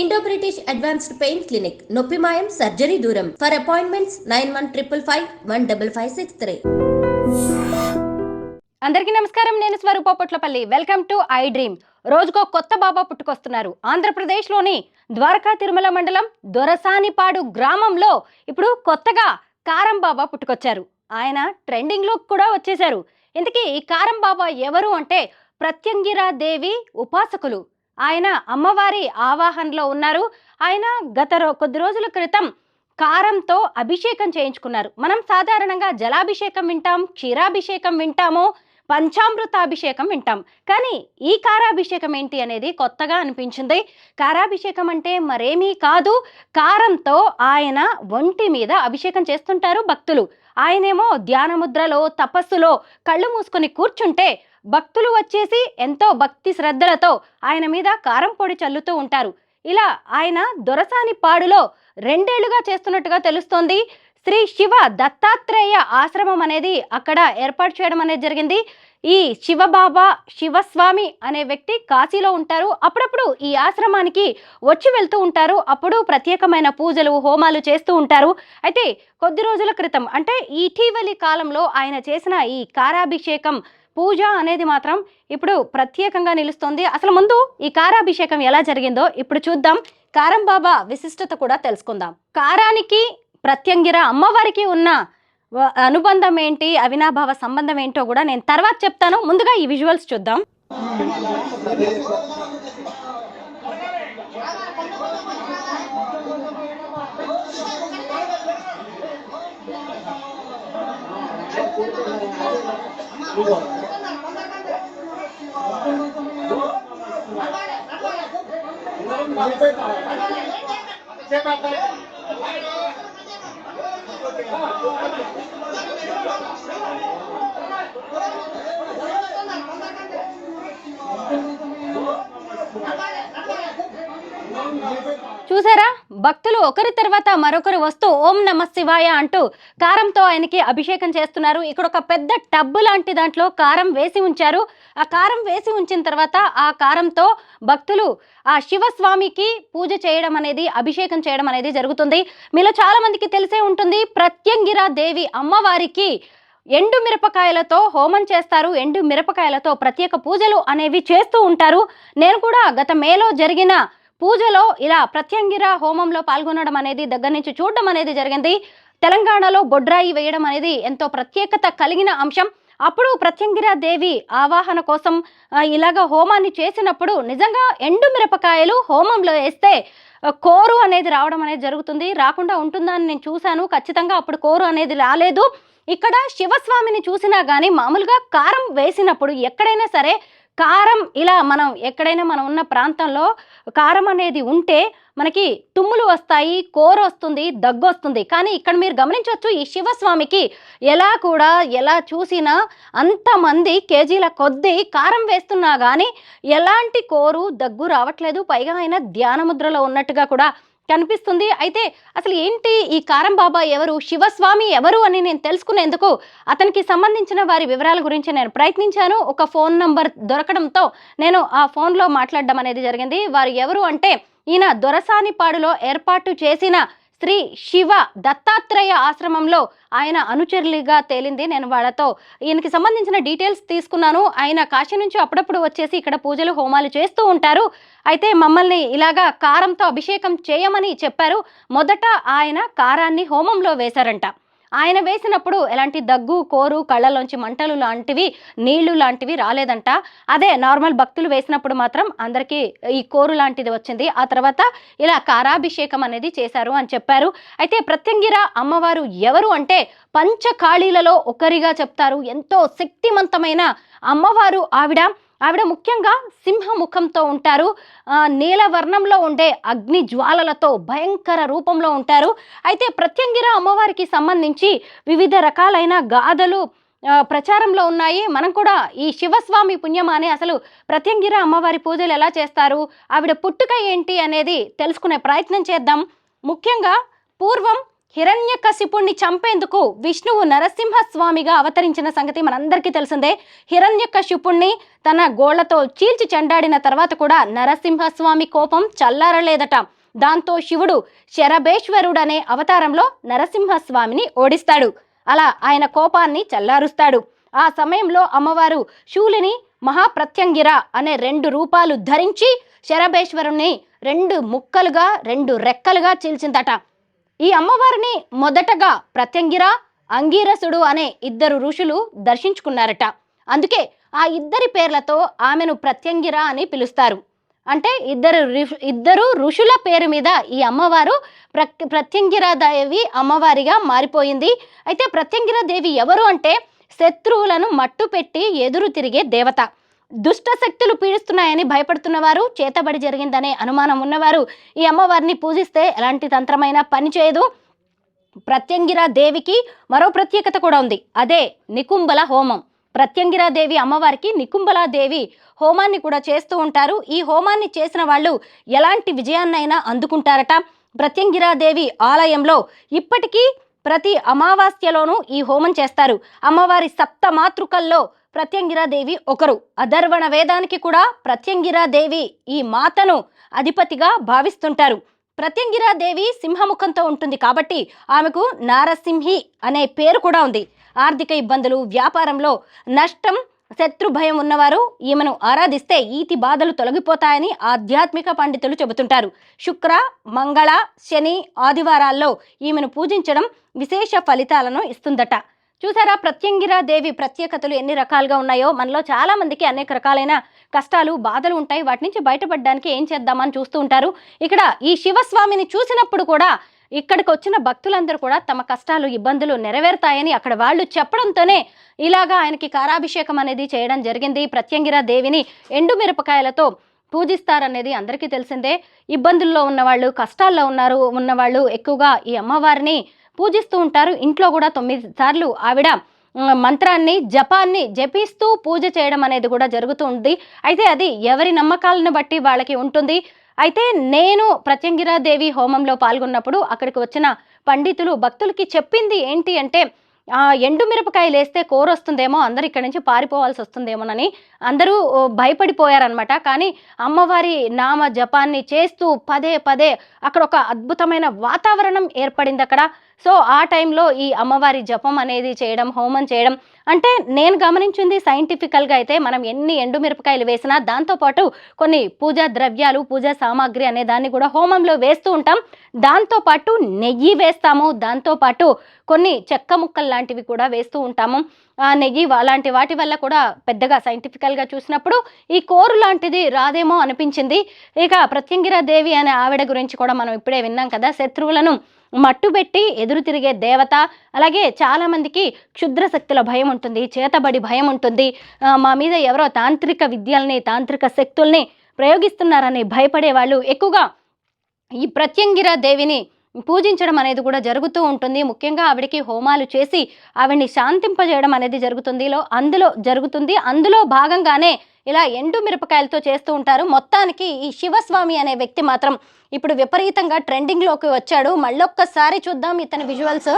Indo British advanced pain clinic నొప్పి మాయం surgery దూరం. For appointments 9155515563. అందరికీ నమస్కారం. నేను Swaroopa Potlapalli. Welcome to I dream. రోజుకో కొత్త బాబా పుట్టుకొస్తున్నారు. ఆంధ్రప్రదేశ్లోని ద్వారకా తిరుమల మండలం దొరసానిపాడు గ్రామంలో ఇప్పుడు కొత్తగా కారం బాబా పుట్టుకొచ్చారు. ఆయన ట్రెండింగ్ లో కూడా వచ్చేశారు. ఇంతకీ ఈ కారం బాబా ఎవరు అంటే ప్రత్యంగిరా దేవి ఉపాసకులు. ఆయన అమ్మవారి ఆవాహనలో ఉన్నారు. ఆయన కొద్ది రోజుల క్రితం కారంతో అభిషేకం చేయించుకున్నారు. మనం సాధారణంగా జలాభిషేకం వింటాం, క్షీరాభిషేకం వింటాము, పంచామృతాభిషేకం వింటాం. కానీ ఈ కారాభిషేకం ఏంటి అనేది కొత్తగా అనిపించింది. కారాభిషేకం అంటే మరేమీ కాదు, కారంతో ఆయన ఒంటి మీద అభిషేకం చేస్తుంటారు భక్తులు. ఆయనేమో ధ్యానముద్రలో తపస్సులో కళ్ళు మూసుకొని కూర్చుంటే భక్తులు వచ్చేసి ఎంతో భక్తి శ్రద్ధలతో ఆయన మీద కారం పొడి చల్లుతూ ఉంటారు. ఇలా ఆయన దొరసానిపాడులో 2 ఏళ్లుగా చేస్తున్నట్టుగా తెలుస్తోంది. శ్రీ శివ దత్తాత్రేయ ఆశ్రమం అనేది అక్కడ ఏర్పాటు చేయడం అనేది జరిగింది. ఈ శివబాబా శివస్వామి అనే వ్యక్తి కాశీలో ఉంటారు. అప్పుడప్పుడు ఈ ఆశ్రమానికి వచ్చి వెళ్తూ ఉంటారు. అప్పుడు ప్రత్యేకమైన పూజలు హోమాలు చేస్తూ ఉంటారు. అయితే కొద్ది రోజుల క్రితం అంటే ఇటీవలి కాలంలో ఆయన చేసిన ఈ కారాభిషేకం పూజ అనేది మాత్రం ఇప్పుడు ప్రత్యేకంగా నిలుస్తోంది. అసలు ముందు ఈ కారాభిషేకం ఎలా జరిగిందో ఇప్పుడు చూద్దాం. కారం బాబా విశిష్టత కూడా తెలుసుకుందాం. కారానికి ప్రత్యంగిర అమ్మవారికి ఉన్న అనుబంధం ఏంటి, అవినాభావ సంబంధం ఏంటో కూడా నేను తర్వాత చెప్తాను. ముందుగా ఈ విజువల్స్ చూద్దాం. చూసారా, భక్తులు ఒకరి తర్వాత మరొకరు వస్తూ ఓం నమ శివాయ అంటూ కారంతో ఆయనకి అభిషేకం చేస్తున్నారు. ఇక్కడ ఒక పెద్ద టబ్బు లాంటి దాంట్లో కారం వేసి ఉంచారు. ఆ కారం వేసి ఉంచిన తర్వాత ఆ కారంతో భక్తులు ఆ శివస్వామికి పూజ చేయడం అనేది, అభిషేకం చేయడం అనేది జరుగుతుంది. మీలో చాలా మందికి తెలిసే ఉంటుంది, ప్రత్యంగిరా దేవి అమ్మవారికి ఎండు మిరపకాయలతో హోమం చేస్తారు. ఎండు మిరపకాయలతో ప్రత్యేక పూజలు అనేవి చేస్తూ ఉంటారు. నేను కూడా గత మేలో జరిగిన పూజలో ఇలా ప్రత్యంగిర హోమంలో పాల్గొనడం అనేది దగ్గర నుంచి చూడడం అనేది జరిగింది. తెలంగాణలో బొడ్రాయి వేయడం అనేది ఎంతో ప్రత్యేకత కలిగిన అంశం. అప్పుడు ప్రత్యంగిరా దేవి ఆవాహన కోసం ఇలాగ హోమాన్ని చేసినప్పుడు నిజంగా ఎండు మిరపకాయలు హోమంలో వేస్తే కోరు అనేది రావడం అనేది జరుగుతుంది. రాకుండా ఉంటుందా అని నేను చూశాను. ఖచ్చితంగా అప్పుడు కోరు అనేది రాలేదు. ఇక్కడ శివస్వామిని చూసినా కానీ మామూలుగా కారం వేసినప్పుడు ఎక్కడైనా సరే కారం ఇలా ఎక్కడైనా మనం ఉన్న ప్రాంతంలో కారం అనేది ఉంటే మనకి తుమ్ములు వస్తాయి, కోరు వస్తుంది, దగ్గు వస్తుంది. కానీ ఇక్కడ మీరు గమనించవచ్చు, ఈ శివస్వామికి ఎలా చూసినా అంతమంది కేజీల కొద్దీ కారం వేస్తున్నా కానీ ఎలాంటి కోరు దగ్గు రావట్లేదు. పైగా ఆయన ధ్యానముద్రలో ఉన్నట్టుగా కూడా కనిపిస్తుంది. అయితే అసలు ఏంటి ఈ కారం బాబా ఎవరు, శివస్వామి ఎవరు అని నేను తెలుసుకునేందుకు అతనికి సంబంధించిన వారి వివరాల గురించి నేను ప్రయత్నించాను. ఒక ఫోన్ నంబర్ దొరకడంతో నేను ఆ ఫోన్లో మాట్లాడడం అనేది జరిగింది. వారు ఎవరు అంటే ఈయన దొరసానిపాడులో ఏర్పాటు చేసిన శ్రీ శివ దత్తాత్రేయ ఆశ్రమంలో ఆయన అనుచరులుగా తేలింది. నేను వాళ్ళతో ఈయనకి సంబంధించిన డీటెయిల్స్ తీసుకున్నాను. ఆయన కాశీ నుంచి అప్పుడప్పుడు వచ్చేసి ఇక్కడ పూజలు హోమాలు చేస్తూ ఉంటారు. అయితే మమ్మల్ని ఇలాగా కారంతో అభిషేకం చేయమని చెప్పారు. మొదట ఆయన కారాన్ని హోమంలో వేశారంట. ఆయన వేసినప్పుడు ఎలాంటి దగ్గు, కోరు, కళ్ళలోంచి మంటలు లాంటివి, నీళ్లు లాంటివి రాలేదంట. అదే నార్మల్ భక్తులు వేసినప్పుడు మాత్రం అందరికీ ఈ కోరు లాంటిది వచ్చింది. ఆ తర్వాత ఇలా కారాభిషేకం అనేది చేశారు అని చెప్పారు. అయితే ప్రత్యంగిర అమ్మవారు ఎవరు అంటే పంచకాళీలలో ఒకరిగా చెప్తారు. ఎంతో శక్తివంతమైన అమ్మవారు ఆవిడ ముఖ్యంగా సింహముఖంతో ఉంటారు. నీలవర్ణంలో ఉండే అగ్ని జ్వాలలతో భయంకర రూపంలో ఉంటారు. అయితే ప్రత్యంగిర అమ్మవారికి సంబంధించి వివిధ రకాలైన గాథలు ప్రచారంలో ఉన్నాయి. మనం కూడా ఈ శివస్వామి పుణ్యమానే అసలు ప్రత్యంగిర అమ్మవారి పూజలు ఎలా చేస్తారు, ఆవిడ పుట్టుక ఏంటి అనేది తెలుసుకునే ప్రయత్నం చేద్దాం. ముఖ్యంగా పూర్వం హిరణ్యకశిపుణ్ణి చంపేందుకు విష్ణువు నరసింహస్వామిగా అవతరించిన సంగతి మనందరికీ తెలిసిందే. హిరణ్యకశిపుణ్ణి తన గోళ్లతో చీల్చి చెండాడిన తర్వాత కూడా నరసింహస్వామి కోపం చల్లారలేదట. దాంతో శివుడు శరభేశ్వరుడు అనే అవతారంలో నరసింహస్వామిని ఓడిస్తాడు. అలా ఆయన కోపాన్ని చల్లారుస్తాడు. ఆ సమయంలో అమ్మవారు శూలిని మహాప్రత్యంగిర అనే 2 రూపాలు ధరించి శరభేశ్వరుణ్ణి 2 ముక్కలుగా 2 రెక్కలుగా చీల్చిందట. ఈ అమ్మవారిని మొదటగా ప్రత్యంగిర, అంగీరసుడు అనే 2 ఋషులు దర్శించుకున్నారట. అందుకే ఆ 2 పేర్లతో ఆమెను ప్రత్యంగిర అని పిలుస్తారు. అంటే ఇద్దరు ఋషుల పేరు మీద ఈ అమ్మవారు ప్రత్యంగిరాదేవి అమ్మవారిగా మారిపోయింది. అయితే ప్రత్యంగిరాదేవి ఎవరు అంటే శత్రువులను మట్టు పెట్టి ఎదురు తిరిగే దేవత. దుష్ట శక్తులు పీడిస్తున్నాయని భయపడుతున్నవారు, చేతబడి జరిగిందనే అనుమానం ఉన్నవారు ఈ అమ్మవారిని పూజిస్తే ఎలాంటి తంత్రమైనా పనిచేయదు. ప్రత్యంగిరాదేవికి మరో ప్రత్యేకత కూడా ఉంది. అదే నికుంభల హోమం. ప్రత్యంగిరాదేవి అమ్మవారికి నికుంభలాదేవి హోమాన్ని కూడా చేస్తూ ఉంటారు. ఈ హోమాన్ని చేసిన వాళ్ళు ఎలాంటి విజయాన్నైనా అందుకుంటారట. ప్రత్యంగిరాదేవి ఆలయంలో ఇప్పటికీ ప్రతి అమావాస్యలోనూ ఈ హోమం చేస్తారు. అమ్మవారి 7 మాతృకల్లో ప్రత్యంగిరాదేవి ఒకరు. అధర్వణ వేదానికి కూడా ప్రత్యంగిరాదేవి ఈ మాతను అధిపతిగా భావిస్తుంటారు. ప్రత్యంగిరాదేవి సింహముఖంతో ఉంటుంది కాబట్టి ఆమెకు నారసింహి అనే పేరు కూడా ఉంది. ఆర్థిక ఇబ్బందులు, వ్యాపారంలో నష్టం, శత్రు భయం ఉన్నవారు ఈమెను ఆరాధిస్తే ఈతి బాధలు తొలగిపోతాయని ఆధ్యాత్మిక పండితులు చెబుతుంటారు. శుక్ర, మంగళ, శని, ఆదివారాల్లో ఈమెను పూజించడం విశేష ఫలితాలను ఇస్తుందట. చూసారా ప్రత్యంగిరాదేవి ప్రత్యేకతలు ఎన్ని రకాలుగా ఉన్నాయో. మనలో చాలా మందికి అనేక రకాలైన కష్టాలు, బాధలు ఉంటాయి. వాటి నుంచి బయటపడడానికి ఏం చేద్దామని చూస్తూ ఉంటారు. ఇక్కడ ఈ శివస్వామిని చూసినప్పుడు కూడా ఇక్కడికి వచ్చిన భక్తులందరూ కూడా తమ కష్టాలు, ఇబ్బందులు నెరవేరుతాయని అక్కడ వాళ్ళు చెప్పడంతోనే ఇలాగా ఆయనకి కారాభిషేకం అనేది చేయడం జరిగింది. ప్రత్యంగిరాదేవిని ఎండుమిరపకాయలతో పూజిస్తారనేది అందరికీ తెలిసిందే. ఇబ్బందుల్లో ఉన్నవాళ్ళు, కష్టాల్లో ఉన్నవాళ్ళు ఎక్కువగా ఈ అమ్మవారిని పూజిస్తూ ఉంటారు. ఇంట్లో కూడా 9 సార్లు ఆవిడ మంత్రాన్ని, జపాన్ని జపిస్తూ పూజ చేయడం అనేది కూడా జరుగుతూ ఉంది. అయితే అది ఎవరి నమ్మకాలను బట్టి వాళ్ళకి ఉంటుంది. అయితే నేను ప్రత్యంగిరాదేవి హోమంలో పాల్గొన్నప్పుడు అక్కడికి వచ్చిన పండితులు భక్తులకి చెప్పింది ఏంటి అంటే, ఎండు మిరపకాయలు వేస్తే కూర వస్తుందేమో, అందరూ ఇక్కడి నుంచి పారిపోవాల్సి వస్తుందేమోనని అందరూ భయపడిపోయారనమాట. కానీ అమ్మవారి నామ జపాన్ని చేస్తూ పదే పదే అక్కడ ఒక అద్భుతమైన వాతావరణం ఏర్పడింది అక్కడ. సో ఆ టైంలో ఈ అమ్మవారి జపం అనేది చేయడం, హోమం చేయడం అంటే నేను గమనించింది సైంటిఫికల్గా అయితే మనం ఎన్ని ఎండుమిరపకాయలు వేసినా దాంతోపాటు కొన్ని పూజా ద్రవ్యాలు, పూజా సామాగ్రి అనే దాన్ని కూడా హోమంలో వేస్తూ ఉంటాం. దాంతోపాటు నెయ్యి వేస్తాము, దాంతోపాటు కొన్ని చెక్క ముక్కలు లాంటివి కూడా వేస్తూ ఉంటాము. ఆ నెయ్యి అలాంటి వాటి వల్ల కూడా పెద్దగా సైంటిఫికల్గా చూసినప్పుడు ఈ కోరు లాంటిది రాదేమో అనిపించింది. ఇక ప్రత్యంగిరాదేవి అనే ఆవిడ గురించి కూడా మనం ఇప్పుడే విన్నాం కదా. శత్రువులను మట్టుబెట్టి ఎదురు తిరిగే దేవత. అలాగే చాలా మందికి క్షుద్ర శక్తుల భయం ఉంటుంది, చేతబడి భయం ఉంటుంది. మా మీద ఎవరో తాంత్రిక విద్యల్ని, తాంత్రిక శక్తుల్ని ప్రయోగిస్తున్నారని భయపడే వాళ్ళు ఎక్కువగా ఈ ప్రత్యంగిరాదేవిని పూజించడం అనేది కూడా జరుగుతూ ఉంటుంది. ముఖ్యంగా ఆవిడికి హోమాలు చేసి ఆవిడ్ని శాంతింపజేయడం అనేది అందులో భాగంగానే ఇలా ఎండు మిరపకాయలతో చేస్తూ ఉంటారు. మొత్తానికి ఈ శివస్వామి అనే వ్యక్తి మాత్రం ఇప్పుడు విపరీతంగా ట్రెండింగ్లోకి వచ్చాడు. మళ్ళొక్కసారి చూద్దాం ఇతని విజువల్స్.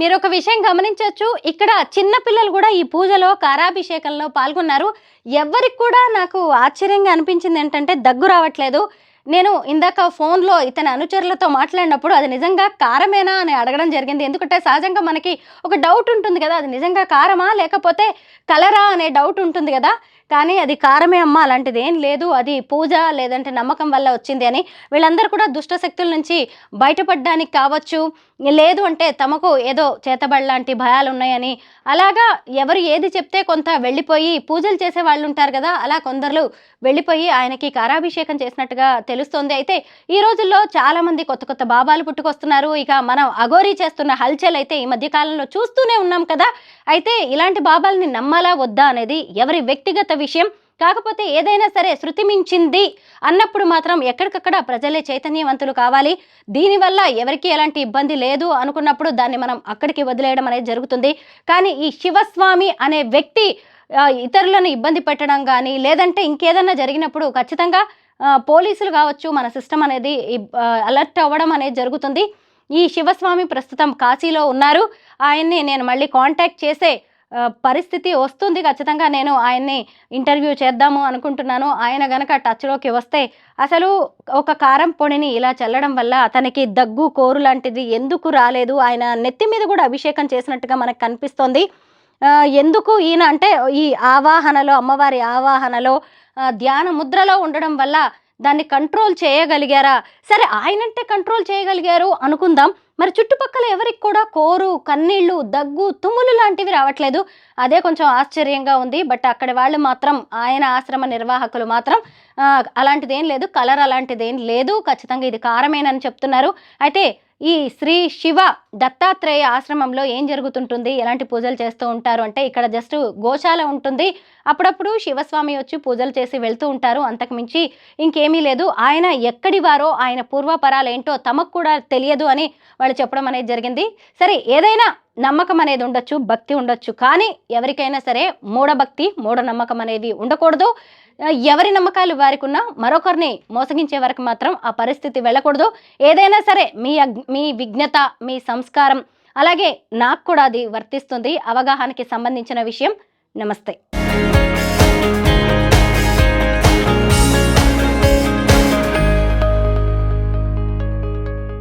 మీరు ఒక విషయం గమనించవచ్చు, ఇక్కడ చిన్న పిల్లలు కూడా ఈ పూజలో కారాభిషేకంలో పాల్గొన్నారు. ఎవరికి కూడా నాకు ఆశ్చర్యంగా అనిపించింది ఏంటంటే దగ్గు రావట్లేదు. నేను ఇందాక ఫోన్లో ఇతని అనుచరులతో మాట్లాడినప్పుడు అది నిజంగా కారమేనా అని అడగడం జరిగింది. ఎందుకంటే సహజంగా మనకి ఒక డౌట్ ఉంటుంది కదా, అది నిజంగా కారమా లేకపోతే కలరా అనే డౌట్ ఉంటుంది కదా. కానీ అది కారమే అమ్మ, అలాంటిది ఏం లేదు, అది పూజ లేదంటే నమ్మకం వల్ల వచ్చింది అని వీళ్ళందరూ కూడా దుష్ట శక్తుల నుంచి బయటపడడానికి కావచ్చు, లేదు అంటే తమకు ఏదో చేతబడి లాంటి భయాలు ఉన్నాయని, అలాగా ఎవరు ఏది చెప్తే కొంత వెళ్ళిపోయి పూజలు చేసే వాళ్ళు ఉంటారు కదా, అలా కొందరు వెళ్ళిపోయి ఆయనకి కారాభిషేకం చేసినట్టుగా తెలుస్తోంది. అయితే ఈ రోజుల్లో చాలా మంది కొత్త కొత్త బాబాలు పుట్టుకొస్తున్నారు. ఇక మనం అఘోరీ చేస్తున్న హల్చల్ అయితే ఈ మధ్య కాలంలో చూస్తూనే ఉన్నాం కదా. అయితే ఇలాంటి బాబాల్ని నమ్మాలా వద్దా అనేది ఎవరి వ్యక్తిగత విషయం. కాకపోతే ఏదైనా సరే శృతి మించింది అన్నప్పుడు మాత్రం ఎక్కడికక్కడ ప్రజలే చైతన్యవంతులు కావాలి. దీనివల్ల ఎవరికి ఎలాంటి ఇబ్బంది లేదు అనుకున్నప్పుడు దాన్ని మనం అక్కడికి వదిలేయడం అనేది జరుగుతుంది. కానీ ఈ శివస్వామి అనే వ్యక్తి ఇతరులను ఇబ్బంది పెట్టడం కానీ లేదంటే ఇంకేదన్నా జరిగినప్పుడు ఖచ్చితంగా పోలీసులు కావచ్చు, మన సిస్టమ్ అనేది అలర్ట్ అవ్వడం అనేది జరుగుతుంది. ఈ శివస్వామి ప్రస్తుతం కాశీలో ఉన్నారు. ఆయన్ని నేను మళ్ళీ కాంటాక్ట్ చేసే పరిస్థితి వస్తుంది. ఖచ్చితంగా నేను ఆయన్ని ఇంటర్వ్యూ చేద్దాము అనుకుంటున్నాను. ఆయన గనక టచ్లోకి వస్తే అసలు ఒక కారం పొడిని ఇలా చల్లడం వల్ల అతనికి దగ్గు కోరు లాంటిది ఎందుకు రాలేదు, ఆయన నెత్తి మీద కూడా అభిషేకం చేసినట్టుగా మనకు కనిపిస్తోంది. ఎందుకు ఈయన అంటే ఈ ఆవాహనలో, అమ్మవారి ఆవాహనలో ధ్యాన ముద్రలో ఉండడం వల్ల దాన్ని కంట్రోల్ చేయగలిగారా? సరే, ఆయనంటే కంట్రోల్ చేయగలిగారు అనుకుందాం. మరి చుట్టుపక్కల ఎవరికి కూడా కోరు, కన్నీళ్ళు, దగ్గు, తుమ్ములు లాంటివి రావట్లేదు. అదే కొంచెం ఆశ్చర్యంగా ఉంది. బట్ అక్కడి వాళ్ళు మాత్రం, ఆయన ఆశ్రమ నిర్వాహకులు మాత్రం అలాంటిదేం లేదు, కలర్ అలాంటిదేం లేదు, ఖచ్చితంగా ఇది కారమేనని చెప్తున్నారు. అయితే ఈ శ్రీ శివ దత్తాత్రేయ ఆశ్రమంలో ఏం జరుగుతుంటుంది, ఎలాంటి పూజలు చేస్తూ ఉంటారు అంటే ఇక్కడ జస్ట్ గోశాల ఉంటుంది. అప్పుడప్పుడు శివస్వామి వచ్చి పూజలు చేసి వెళ్తూ ఉంటారు. అంతకు మించి ఇంకేమీ లేదు. ఆయన ఎక్కడి వారో, ఆయన పూర్వపరాలు ఏంటో తమకు కూడా తెలియదు అని వాళ్ళు చెప్పడం అనేది జరిగింది. సరే, ఏదైనా నమ్మకం అనేది ఉండొచ్చు, భక్తి ఉండొచ్చు, కానీ ఎవరికైనా సరే మూఢభక్తి, మూఢనమ్మకం అనేది ఉండకూడదు. ఎవరి నమ్మకాలు వారికి ఉన్నా మరొకరిని మోసగించే వరకు మాత్రం ఆ పరిస్థితి వెళ్ళకూడదు. ఏదైనా సరే మీ విజ్ఞత, మీ సంస్కారం, అలాగే నాకు కూడా అది వర్తిస్తుంది. అవగాహనకి సంబంధించిన విషయం. నమస్తే.